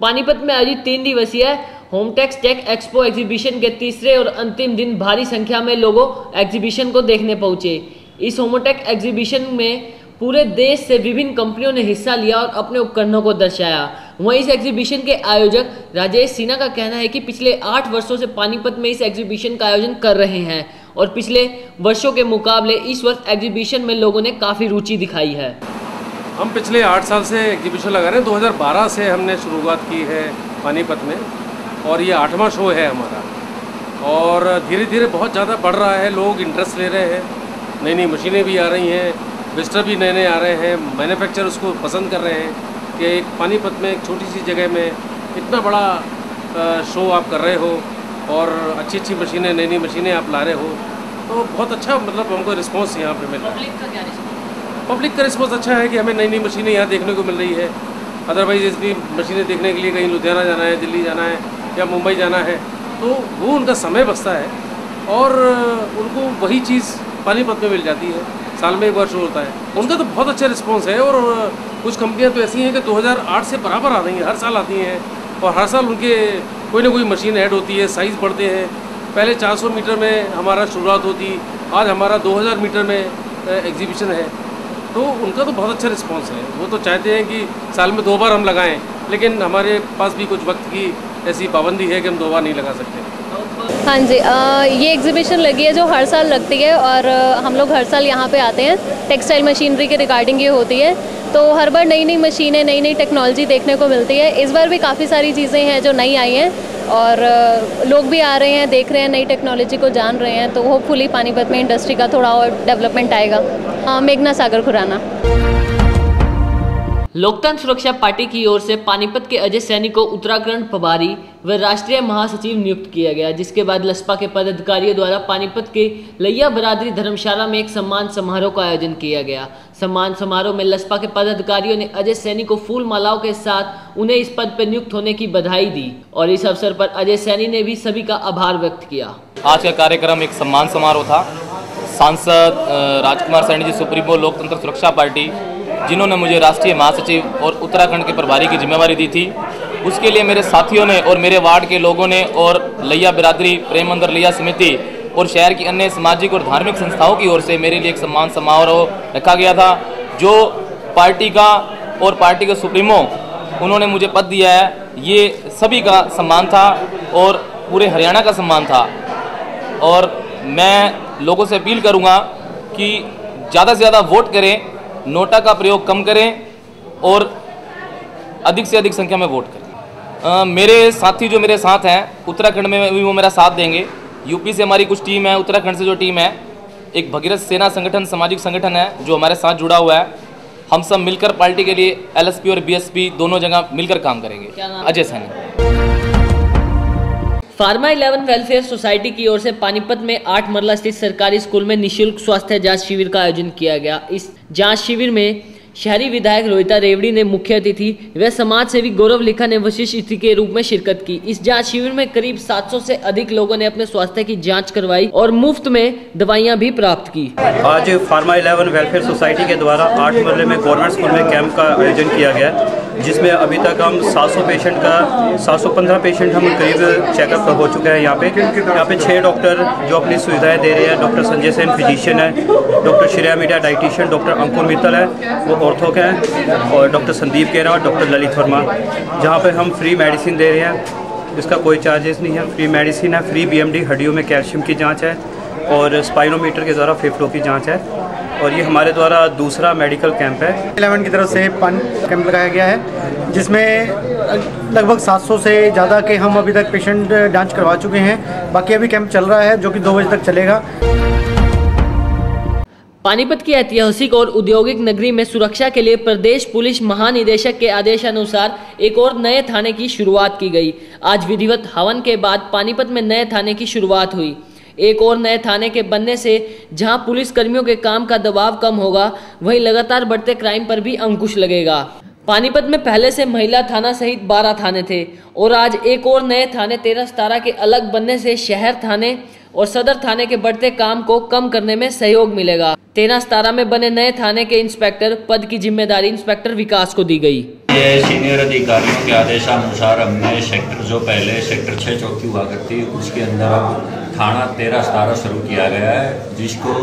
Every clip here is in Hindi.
पानीपत में आयोजित 3 दिवसीय होमटेक्स टेक एक्सपो एग्जीबिशन के तीसरे और अंतिम दिन भारी संख्या में लोगों एग्जीबिशन को देखने पहुंचे। इस होमटेक एग्जीबिशन में पूरे देश से विभिन्न कंपनियों ने हिस्सा लिया और अपने उपकरणों को दर्शाया। वहीं इस एग्जीबिशन के आयोजक राजेश सिन्हा का कहना है कि पिछले 8 वर्षों से पानीपत में इस एग्जीबिशन का आयोजन कर रहे हैं और पिछले वर्षों के मुकाबले इस वर्ष एग्जीबिशन में लोगों ने काफ़ी रुचि दिखाई है। हम पिछले 8 साल से एग्जीबिशन लगा रहे हैं। 2012 से हमने शुरुआत की है पानीपत में और ये 8वां शो है हमारा और धीरे धीरे बहुत ज़्यादा बढ़ रहा है। लोग इंटरेस्ट ले रहे हैं, नई नई मशीनें भी आ रही हैं, विजिटर भी नए नए आ रहे हैं, मैन्युफैक्चर उसको पसंद कर रहे हैं कि एक पानीपत में एक छोटी सी जगह में इतना बड़ा शो आप कर रहे हो और अच्छी अच्छी मशीनें, नई नई मशीनें आप ला रहे हो, तो बहुत अच्छा मतलब हमको रिस्पॉन्स यहाँ पे मिल रहा है। पब्लिक का रिस्पॉन्स अच्छा है कि हमें नई नई मशीनें यहाँ देखने को मिल रही है। अदरवाइज इसकी मशीनें देखने के लिए कहीं लुधियाना जाना है, दिल्ली जाना है या मुंबई जाना है, तो वो उनका समय बचता है और उनको वही चीज़ पानीपत में मिल जाती है। साल में एक बार शो होता है, उनका तो बहुत अच्छा रिस्पॉन्स है। और कुछ कंपनियां तो ऐसी हैं कि 2008 से बराबर आ रही हैं, हर साल आती हैं और हर साल उनके कोई ना कोई मशीन ऐड होती है, साइज़ बढ़ते हैं। पहले 400 मीटर में हमारा शुरुआत होती, आज हमारा 2000 मीटर में एग्जीबिशन है, तो उनका तो बहुत अच्छा रिस्पॉन्स है। वो तो चाहते हैं कि साल में 2 बार हम लगाएं, लेकिन हमारे पास भी कुछ वक्त की ऐसी पाबंदी है कि हम 2 बार नहीं लगा सकते। हाँ जी, ये एग्जीबिशन लगी है जो हर साल लगती है और हम लोग हर साल यहाँ पे आते हैं। टेक्सटाइल मशीनरी के रिगार्डिंग ये होती है, तो हर बार नई नई मशीनें, नई नई टेक्नोलॉजी देखने को मिलती है। इस बार भी काफ़ी सारी चीज़ें हैं जो नई आई हैं और लोग भी आ रहे हैं, देख रहे हैं, नई टेक्नोलॉजी को जान रहे हैं, तो होपफुली पानीपत में इंडस्ट्री का थोड़ा और डेवलपमेंट आएगा। मेघना सागर खुराना। लोकतंत्र सुरक्षा पार्टी की ओर से पानीपत के अजय सैनी को उत्तराखंड प्रभारी व राष्ट्रीय महासचिव नियुक्त किया गया, जिसके बाद लसपा के पदाधिकारियों द्वारा पानीपत के लैया बरादरी धर्मशाला में एक सम्मान समारोह का आयोजन किया गया। सम्मान समारोह में लसपा के पदाधिकारियों ने अजय सैनी को फूल मालाओं के साथ उन्हें इस पद पर नियुक्त होने की बधाई दी और इस अवसर पर अजय सैनी ने भी सभी का आभार व्यक्त किया। आज का कार्यक्रम एक सम्मान समारोह था। सांसद राजकुमार सैनी जी, सुप्रीमो लोकतंत्र सुरक्षा पार्टी, जिन्होंने मुझे राष्ट्रीय महासचिव और उत्तराखंड के प्रभारी की जिम्मेवारी दी थी, उसके लिए मेरे साथियों ने और मेरे वार्ड के लोगों ने और लैया बिरादरी, प्रेम मंदिर लैया समिति और शहर की अन्य सामाजिक और धार्मिक संस्थाओं की ओर से मेरे लिए एक सम्मान समारोह रखा गया था। जो पार्टी का और पार्टी के सुप्रीमो उन्होंने मुझे पद दिया है, ये सभी का सम्मान था और पूरे हरियाणा का सम्मान था। और मैं लोगों से अपील करूँगा कि ज़्यादा से ज़्यादा वोट करें, नोटा का प्रयोग कम करें और अधिक से अधिक संख्या में वोट करें। मेरे साथी जो मेरे साथ हैं उत्तराखंड में भी वो मेरा साथ देंगे। यूपी से हमारी कुछ टीम है, उत्तराखंड से जो टीम है, एक भगीरथ सेना संगठन, सामाजिक संगठन है जो हमारे साथ जुड़ा हुआ है। हम सब मिलकर पार्टी के लिए एलएसपी और बीएसपी दोनों जगह मिलकर काम करेंगे। Ajay Saini. Pharma 11 welfare society की ओर से पानीपत में 8 मरला स्थित सरकारी स्कूल में निःशुल्क स्वास्थ्य जांच शिविर का आयोजन किया गया। इस जांच शिविर में शहरी विधायक रोहिता रेवड़ी ने मुख्य अतिथि व समाज सेवी गौरव लिखा ने विशिष्ट अतिथि के रूप में शिरकत की। इस जांच शिविर में करीब 700 से अधिक लोगों ने अपने स्वास्थ्य की जांच करवाई और मुफ्त में दवाइयां भी प्राप्त की। आज फार्मा 11 वेलफेयर सोसाइटी के द्वारा 8 मरले में गवर्नमेंट स्कूल में कैंप का आयोजन किया गया, जिसमें अभी तक हम 715 पेशेंट हम करीब चेकअप हो चुके हैं। यहाँ पे 6 डॉक्टर जो अपनी सुविधाएं दे रहे हैं। डॉक्टर संजय सेन फिजिशियन है, डॉक्टर श्रेया मीडिया डाइटिशियन, डॉक्टर अंकुर मित्तल है वो ऑर्थो के हैं और डॉक्टर संदीप केरा और डॉक्टर ललित वर्मा, जहाँ पे हम फ्री मेडिसिन दे रहे हैं। इसका कोई चार्जेस नहीं है, फ्री मेडिसिन है, फ्री बीएमडी हड्डियों में कैल्शियम की जाँच है और स्पाइनोमीटर के द्वारा फेफड़ों की जाँच है। और ये हमारे द्वारा दूसरा मेडिकल कैंप है। 11 की तरफ से कैंप लगाया गया है, जिसमें लगभग 700 से ज़्यादा के हम अभी तक पेशेंट जांच करवा चुके हैं। बाकी अभी कैंप चल रहा है जो कि 2 बजे तक चलेगा। पानीपत की ऐतिहासिक और औद्योगिक नगरी में सुरक्षा के लिए प्रदेश पुलिस महानिदेशक के आदेशानुसार एक और नए थाने की शुरुआत की गई। आज विधिवत हवन के बाद पानीपत में नए थाने की शुरुआत हुई। एक और नए थाने के बनने से जहां पुलिस कर्मियों के काम का दबाव कम होगा, वहीं लगातार बढ़ते क्राइम पर भी अंकुश लगेगा। पानीपत में पहले से महिला थाना सहित 12 थाने थे और आज एक और नए थाने 13-17 के अलग बनने से शहर थाने और सदर थाने के बढ़ते काम को कम करने में सहयोग मिलेगा। 13-17 में बने नए थाने के इंस्पेक्टर पद की जिम्मेदारी इंस्पेक्टर विकास को दी गई। ये सीनियर अधिकारियों के आदेशानुसार हमने सेक्टर जो पहले सेक्टर 6 चौकी हुआ करती उसके अंदर अब थाना 13-17 शुरू किया गया है, जिसको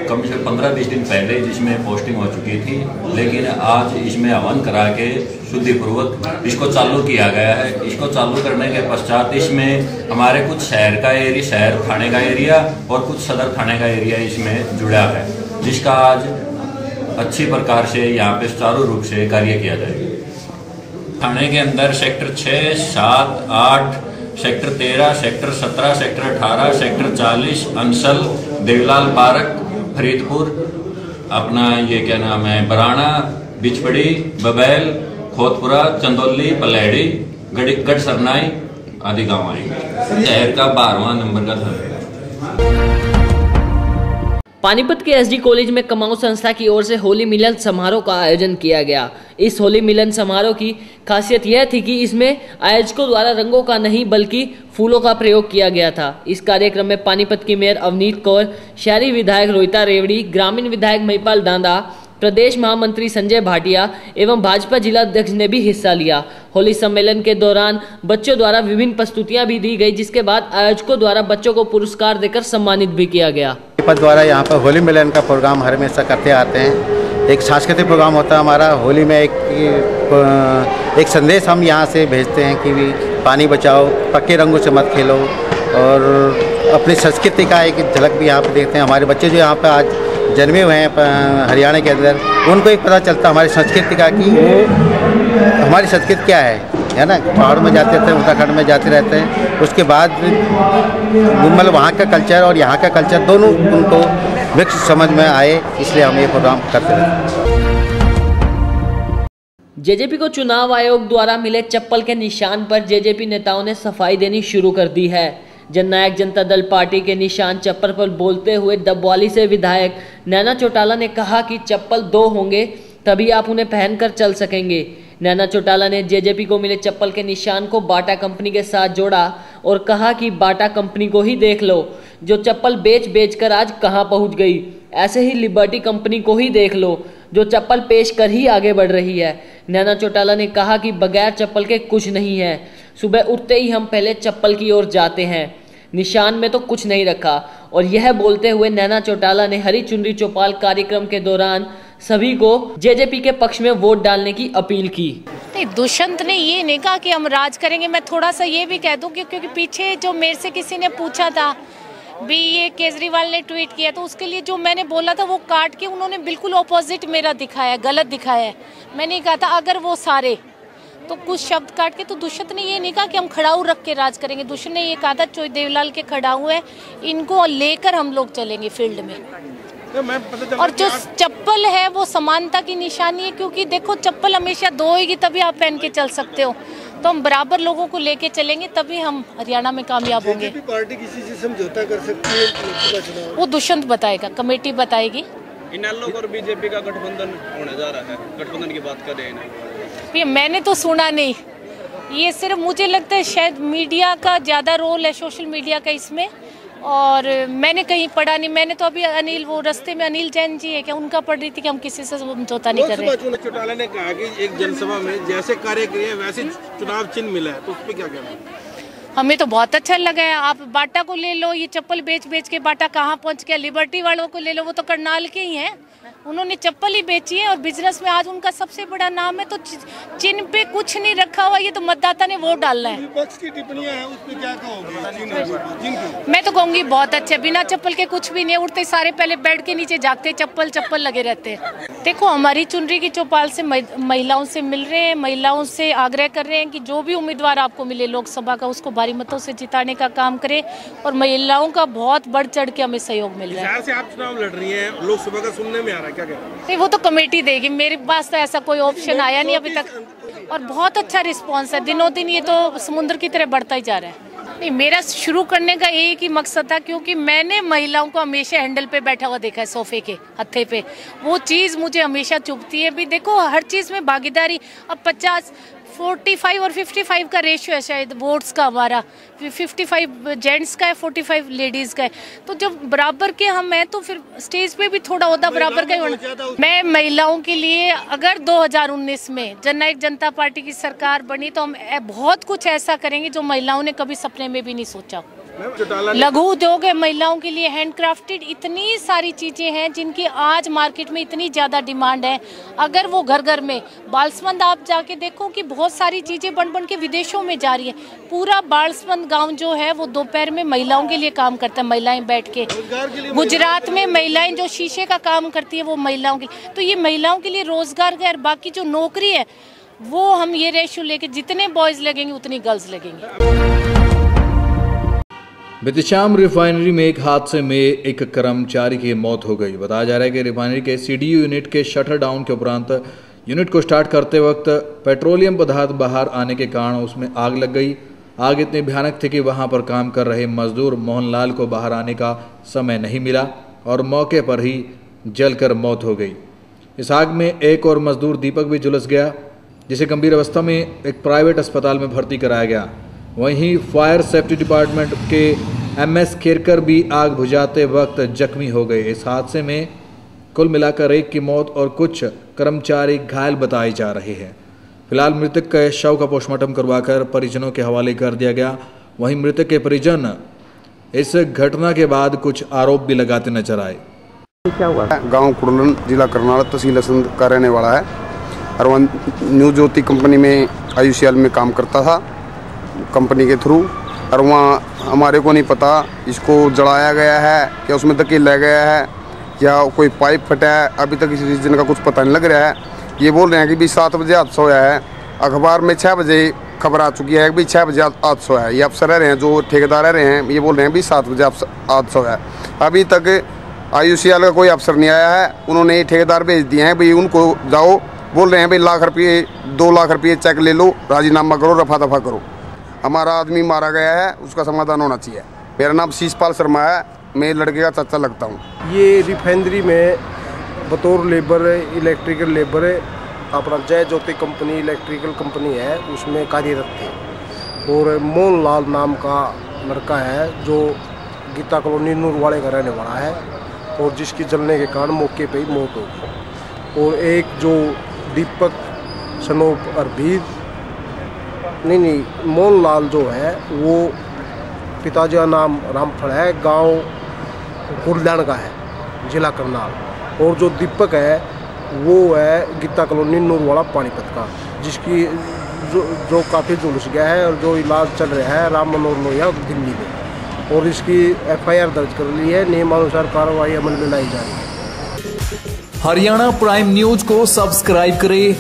कम से कम 15-20 दिन पहले जिसमें पोस्टिंग हो चुकी थी, लेकिन आज इसमें हवन करा के शुद्धिपूर्वक इसको चालू किया गया है। इसको चालू करने के पश्चात इसमें हमारे कुछ शहर थाने का एरिया और कुछ सदर थाने का एरिया इसमें जुड़ा है, जिसका आज अच्छी प्रकार से यहाँ पे सुचारू रूप से कार्य किया जाएगा। थाने के अंदर sector 6, 7, 8, sector 13, sector 17, sector 18, sector 40, Ansal, Devlal park, Faridpur, अपना ये क्या नाम है, बराना, बिचपड़ी, बबैल, खोतपुरा, चंदौली, पलेड़ी, गढ़ सरनाई आदि गाँव आएंगे। शहर का 12वां नंबर का थाना। पानीपत के एसडी कॉलेज में कमाऊ संस्था की ओर से होली मिलन समारोह का आयोजन किया गया। इस होली मिलन समारोह की खासियत यह थी कि इसमें आयोजकों द्वारा रंगों का नहीं बल्कि फूलों का प्रयोग किया गया था। इस कार्यक्रम में पानीपत की मेयर अवनीत कौर, शहरी विधायक रोहिता रेवड़ी, ग्रामीण विधायक महिपाल दांदा, प्रदेश महामंत्री संजय भाटिया एवं भाजपा जिला अध्यक्ष ने भी हिस्सा लिया। होली सम्मेलन के दौरान बच्चों द्वारा विभिन्न प्रस्तुतियां भी दी गई, जिसके बाद आयोजकों द्वारा बच्चों को पुरस्कार देकर सम्मानित भी किया गया। द्वारा यहाँ पर होली मिलन का प्रोग्राम हर हमेशा करते आते हैं। एक सांस्कृतिक प्रोग्राम होता है हमारा होली में। एक संदेश हम यहाँ से भेजते हैं कि भी पानी बचाओ, पक्के रंगों से मत खेलो, और अपनी संस्कृति का एक झलक भी यहाँ पर देखते हैं। हमारे बच्चे जो यहाँ पर आज जन्मे हुए हैं हरियाणा के अंदर, उनको एक पता चलता हमारी संस्कृति का कि हमारी संस्कृति क्या है ना। पहाड़ में जाते रहते हैं, उत्तराखंड में जाते रहते हैं, उसके बाद मतलब वहाँ का कल्चर और यहाँ का कल्चर दोनों उनको मिक्स समझ में आए, इसलिए हम ये प्रोग्राम करते रहते हैं। जेजेपी को चुनाव आयोग द्वारा मिले चप्पल के निशान पर जेजेपी नेताओं ने सफाई देनी शुरू कर दी है। जननायक जनता दल पार्टी के निशान चप्पल पर बोलते हुए डबवाली से विधायक नैना चौटाला ने कहा कि चप्पल 2 होंगे तभी आप उन्हें पहनकर चल सकेंगे। नैना चौटाला ने जेजेपी को मिले चप्पल के निशान को बाटा कंपनी के साथ जोड़ा और कहा कि बाटा कंपनी को ही देख लो, जो चप्पल बेच कर आज कहां पहुंच गई। ऐसे ही लिबर्टी कंपनी को ही देख लो, जो चप्पल पेश कर ही आगे बढ़ रही है। नैना चौटाला ने कहा कि बगैर चप्पल के कुछ नहीं है। सुबह उठते ही हम पहले चप्पल की ओर जाते हैं, निशान में तो कुछ नहीं रखा। और यह बोलते हुए नैना चौटाला ने हरी चुनरी चौपाल कार्यक्रम के दौरान सभी को जेजेपी के पक्ष में वोट डालने की अपील की। नहीं, दुष्यंत ने ये नहीं कहा कि हम राज करेंगे। मैं थोड़ा सा ये भी कह दूं कि क्योंकि पीछे जो मेरे से किसी ने पूछा था भी, ये केजरीवाल ने ट्वीट किया, तो उसके लिए जो मैंने बोला था वो काट के उन्होंने बिल्कुल ऑपोजिट मेरा दिखाया, गलत दिखाया है। मैंने कहा था अगर वो सारे तो कुछ शब्द काट के, तो दुष्यंत ने ये नहीं कहा कि हम खड़ाऊ रख के राज करेंगे। दुष्यंत ने ये कहा था चोई देवलाल के खड़ाऊ है, इनको लेकर हम लोग चलेंगे फील्ड में। और जो चप्पल है वो समानता की निशानी है, क्योंकि देखो चप्पल हमेशा 2 होगी तभी आप पहन के चल सकते हो। तो हम बराबर लोगों को लेके चलेंगे तभी हम हरियाणा में कामयाब होंगे। पार्टी किसी से समझौता कर सकती है? वो दुष्यंत बताएगा, कमेटी बताएगी। इनेलो और बीजेपी का गठबंधन होने जा रहा है, गठबंधन की बात कर रहे हैं। ये मैंने तो सुना नहीं, ये सिर्फ मुझे लगता है शायद मीडिया का ज़्यादा रोल है, सोशल मीडिया का इसमें, और मैंने कहीं पढ़ा नहीं। मैंने तो अभी अनिल, वो रास्ते में अनिल जैन जी है क्या, उनका पढ़ रही थी कि हम किसी से समझौता नहीं कर रहे। चौटाला ने कहा कि एक जनसभा में जैसे कार्य किए वैसे चुनाव चिन्ह मिला है, तो उस पर क्या कहना है? हमें तो बहुत अच्छा लगा है। आप बाटा को ले लो, ये चप्पल बेच के बाटा कहाँ पहुँच गया। लिबर्टी वालों को ले लो, वो तो करनाल के ही हैं, उन्होंने चप्पल ही बेची है और बिजनेस में आज उनका सबसे बड़ा नाम है। तो चिन्ह पे कुछ नहीं रखा हुआ, ये तो मतदाता ने वोट डालना है। विपक्ष की टिप्पणियां हैं, उस पे क्या कहोगे? मैं तो कहूँगी बहुत अच्छे, बिना चप्पल के कुछ भी नहीं। उठते सारे पहले बेड के नीचे जागते, चप्पल लगे रहते हैं। देखो हमारी चुनरी की चौपाल से महिलाओं से मिल रहे हैं, महिलाओं से आग्रह कर रहे हैं कि जो भी उम्मीदवार आपको मिले लोकसभा का, उसको भारी मतों से जिताने का काम करें, और महिलाओं का बहुत बढ़ चढ़ के हमें सहयोग मिल रहा है। से आप चुनाव लड़ रही हैं, लोकसभा का सुनने में आ रहा है, क्या कहते हैं? नहीं, वो तो कमेटी देगी, मेरे पास तो ऐसा कोई ऑप्शन आया नहीं अभी तक। और बहुत अच्छा रिस्पांस है, दिनों दिन ये तो समुद्र की तरह बढ़ता ही जा रहा है। नहीं, मेरा शुरू करने का एक ही मकसद था, क्योंकि मैंने महिलाओं को हमेशा हैंडल पे बैठा हुआ देखा है, सोफे के हत्थे पे। वो चीज़ मुझे हमेशा चुभती है। भी देखो हर चीज़ में भागीदारी। अब 45 और 55 का रेशियो है शायद वोट्स का हमारा, 55 जेंट्स का है, 45 लेडीज का है। तो जब बराबर के हम हैं तो फिर स्टेज पे भी थोड़ा होता बराबर का ही होना। मैं महिलाओं के लिए अगर 2019 में जननायक जनता पार्टी की सरकार बनी तो हम बहुत कुछ ऐसा करेंगे जो महिलाओं ने कभी सपने में भी नहीं सोचा। लघु उद्योग है महिलाओं के लिए, हैंडक्राफ्टेड, इतनी सारी चीजें हैं जिनकी आज मार्केट में इतनी ज्यादा डिमांड है। अगर वो घर घर में बालसमंद आप जाके देखो कि बहुत सारी चीजें बन के विदेशों में जा रही है। पूरा बालसमंद गांव जो है वो दोपहर में महिलाओं के लिए काम करता है, महिलाएं बैठ के। गुजरात में महिलाएं जो शीशे का काम करती है वो महिलाओं की, तो ये महिलाओं के लिए रोजगार है। बाकी जो नौकरी है वो हम ये रेशियो लेके जितने बॉयज लगेंगे उतनी गर्ल्स लगेंगे। बीती शाम रिफाइनरी में एक हादसे में एक कर्मचारी की मौत हो गई। बताया जा रहा है कि रिफाइनरी के सीडीयू यूनिट के शटर डाउन के उपरांत यूनिट को स्टार्ट करते वक्त पेट्रोलियम पदार्थ बाहर आने के कारण उसमें आग लग गई। आग इतनी भयानक थी कि वहां पर काम कर रहे मजदूर मोहनलाल को बाहर आने का समय नहीं मिला और मौके पर ही जलकर मौत हो गई। इस आग में एक और मजदूर दीपक भी झुलस गया, जिसे गंभीर अवस्था में एक प्राइवेट अस्पताल में भर्ती कराया गया। वहीं फायर सेफ्टी डिपार्टमेंट के MS खेरकर भी आग बुझाते वक्त जख्मी हो गए। इस हादसे में कुल मिलाकर एक की मौत और कुछ कर्मचारी घायल बताए जा रहे हैं। फिलहाल मृतक के शव का पोस्टमार्टम करवाकर परिजनों के हवाले कर दिया गया। वहीं मृतक के परिजन इस घटना के बाद कुछ आरोप भी लगाते नजर आए। क्या हुआ? गाँव कुड़लन, जिला करनाल, तहसील असंध का रहने वाला है और वह न्यू ज्योति कंपनी में IUCL में काम करता था कंपनी के थ्रू। और वहाँ हमारे को नहीं पता इसको जलाया गया है या उसमें धकेल लाया गया है या कोई पाइप फटा है, अभी तक इस रीजन का कुछ पता नहीं लग रहा है। ये बोल रहे हैं कि भी 7 बजे हादसा हुआ है, अखबार में 6 बजे खबर आ चुकी है कि भी 6 बजे हादसा हुआ है। ये अफसर रह रहे हैं जो ठेकेदार रह रहे हैं, ये बोल रहे हैं भी 7 बजे हादसा हुआ है। अभी तक IUCL का कोई अफसर नहीं आया है। उन्होंने ठेकेदार भेज दिए हैं भाई उनको जाओ, बोल रहे हैं भाई 2 लाख रुपये चेक ले लो, राजीनामा करो, रफा दफा करो। हमारा आदमी मारा गया है, उसका समाधान होना चाहिए। मेरा नाम शीशपाल शर्मा है, मैं लड़के का चाचा लगता हूँ। ये रिफाइनरी में बतौर लेबर, इलेक्ट्रिकल लेबर, अपना जय ज्योति कंपनी इलेक्ट्रिकल कंपनी है, उसमें कार्यरत थे। और मोहनलाल नाम का लड़का है जो गीता कॉलोनी नूरवाड़े का रहने वाला है और जिसकी जलने के कारण मौके पर ही मौत हो गई। और एक जो दीपक सनोप अरबीर नहीं मोहनलाल जो है वो पिताजी का नाम रामफल है, गांव कुड़लन का है, जिला करनाल। और जो दीपक है वो है गीता कॉलोनी नूरवाड़ा पानीपत का, जिसकी जो काफ़ी झुलस गया है और जो इलाज चल रहा है राम मनोहर लोहिया दिल्ली में। और इसकी FIR दर्ज कर ली है, नियमानुसार कार्रवाई अमल में लाई जा रही है। हरियाणा प्राइम न्यूज को सब्सक्राइब करें,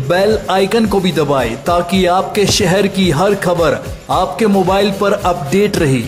बेल आइकन को भी दबाएं ताकि आपके शहर की हर खबर आपके मोबाइल पर अपडेट रहे।